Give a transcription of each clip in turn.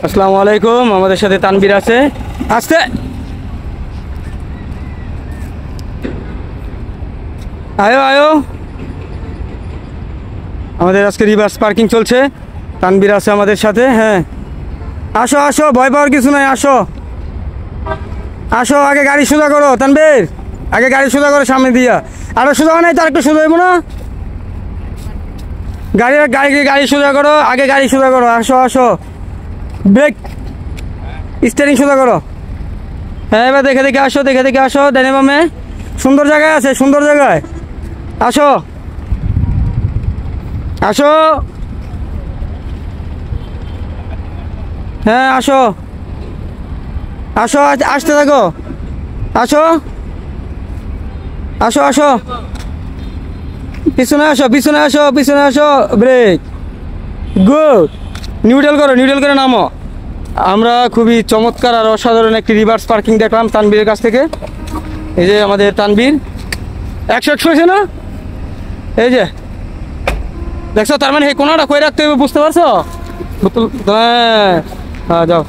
আসসালামু আলাইকুম। আমাদের সাথে তানবীর আছে। আসতে আয়ো আয়ো। আমাদের আজকে রিভার্স পার্কিং চলছে, তানবীর আছে আমাদের সাথে। হ্যাঁ আসো আসো, ভয় পাওয়ার কিছু নাই, আসো আসো। আগে গাড়ি সোজা করো তানবীর, আগে গাড়ি সোজা করো সামনে দিয়া। আরো সোজা নাই তো, আরেকটু সোজা হইব না? গাড়ি গাড়ি গাড়ি সোজা করো, আগে গাড়ি সোজা করো। আসো আসো, ব্রেক, স্টিয়ারিং সোজা করো। হ্যাঁ এবার দেখে দেখে আসো, দেখে দেখে আসো। ডানে বামে সুন্দর জায়গায় আছে, সুন্দর জায়গায় আসো আসো। হ্যাঁ আসো আসো, আসতে থাকো, আসো আসো আসো। পিছনে আসো, পিছনে আসো, পিছনে আসো। Brake, good. নিউট্রাল করো, নিউট্রাল করে নামো। আমরা খুবই চমৎকার আর অসাধারণ একটি রিভার্স পার্কিং দেখলাম তানবীরের কাছ থেকে। এই যে আমাদের তানবীর 100 হয়েছে না? এই যে দেখছো, তার মানে এই কোনাটা কই রাখতে হবে, বুঝতে পারছো? হ্যাঁ হ্যাঁ, যাও।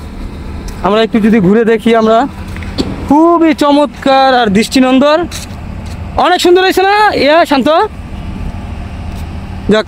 আমরা একটু যদি ঘুরে দেখি, আমরা খুবই চমৎকার আর দৃষ্টিনন্দন, অনেক সুন্দর হয়েছে না? ইয়া শান্ত, যাক।